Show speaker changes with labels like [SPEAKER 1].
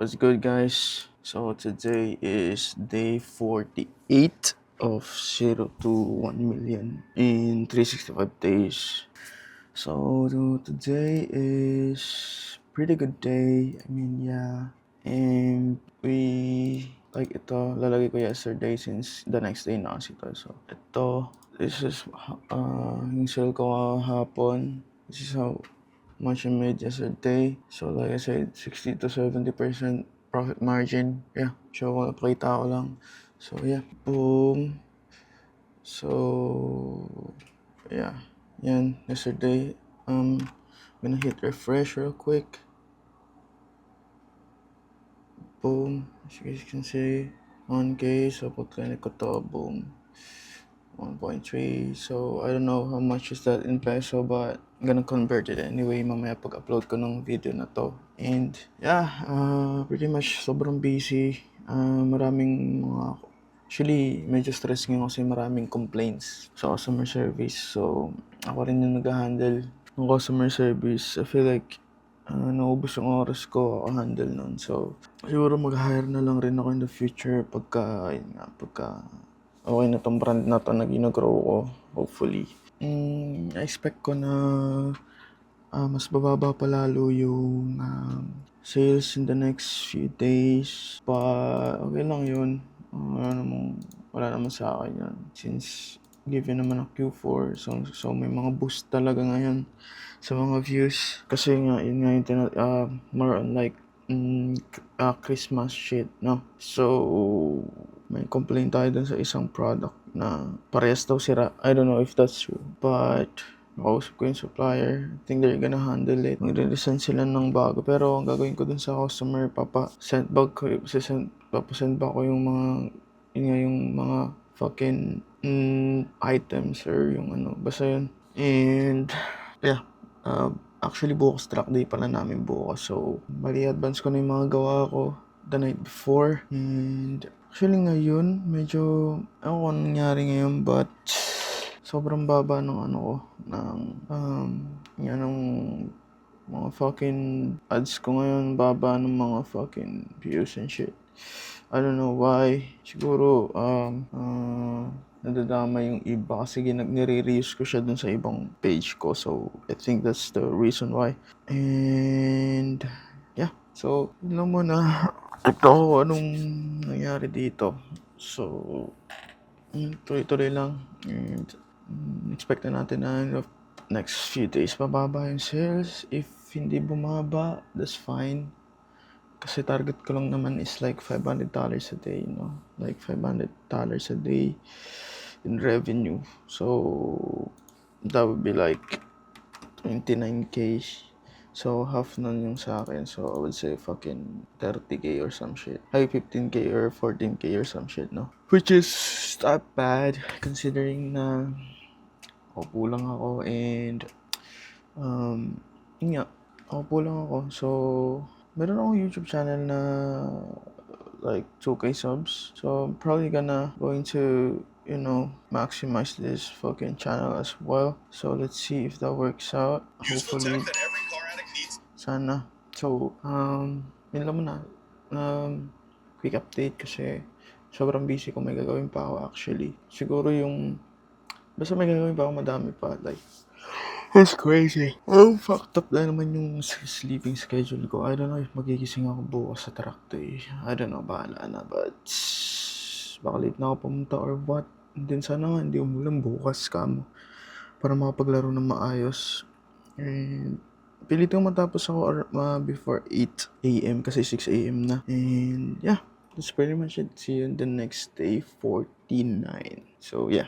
[SPEAKER 1] What's good, guys? So today is day 48 of 0 to 1 million in 365 days. So today is pretty good day. And like ito, lalagay ko yesterday since the next day na kasi ito. So this is yung sale ko hapon. This is how much I made yesterday. So like I said, 60 to 70% profit margin. Yeah, show ko, nakita ko lang. So yeah, boom. So yeah, yan, yesterday. Gonna hit refresh real quick. Boom, as you guys can see, 1K. So pag clinic ko to, boom, 1.3. So I don't know how much is that in peso, but I'm gonna convert it anyway mamaya pag-upload ko ng video na to. And yeah, pretty much sobrang busy. Maraming actually medyo stress ngayon kasi maraming complaints sa customer service. So ako rin yung nag-handle ng customer service. I feel like naubos yung oras ko, ako handle nun. So siguro mag-hire na lang rin ako in the future pagka okay na tong brand na to na ginagrow ko, hopefully. I-expect ko na mas bababa pa lalo yung sales in the next few days. But okay lang yun. Wala naman sa akin yun. Since given naman ang Q4, so may mga boost talaga ngayon sa mga views. Kasi nga, yun nga yung more on like Christmas shit, no? So, may complaint tayo dun sa isang product na parehas daw sira. I don't know if that's true, but nakausap ko yung supplier. I think they're gonna handle it. Magre-resend sila ng bago. Pero ang gagawin ko dun sa customer, papasend back ko yung mga, yung mga fucking items or yung basta yun. And yeah, actually bukas track day pala namin bukas. So, bali advance ko na yung mga gawa ko the night before. And actually ngayon, medyo ako kung nangyari ngayon, but sobrang baba ng ng mga fucking ads ko ngayon, baba ng mga fucking views and shit. I don't know why. Siguro nadadama yung iba kasi nire-reuse ko siya dun sa ibang page ko. So I think that's the reason why. And yeah, so yun lang muna. Ito anong nangyari dito. So tuloy-tuloy lang. And expect na natin na in the next few days bababa yung sales. If hindi bumaba, that's fine. Kasi target ko lang naman is like $500 a day, like $500 a day in revenue. So that would be like 29K. So half nun yung sa akin. So I would say fucking 30K or some shit. 15K or 14K or some shit, no? Which is not bad considering na upo lang ako and yun nga, upo lang ako. So meron akong YouTube channel na like 2K subs. So I'm probably going to maximize this fucking channel as well. So let's see if that works out. Hopefully. Sana. So, yun lang muna. Quick update kasi sobrang busy ko, may gagawin pa ako actually. Siguro basta may gagawin pa ako, madami pa. Like, it's crazy. Fucked up na naman yung sleeping schedule ko. I don't know if magigising ako bukas sa track day. I don't know, bahala na. But, baka late na ako pumunta or what. And then sana nga, hindi umulan bukas kamo. Para makapaglaro ng maayos. And, pilit ko matapos ako before 8 a.m. kasi 6 a.m. na. And, yeah. That's pretty much it. See you in the next day, 49. So, yeah.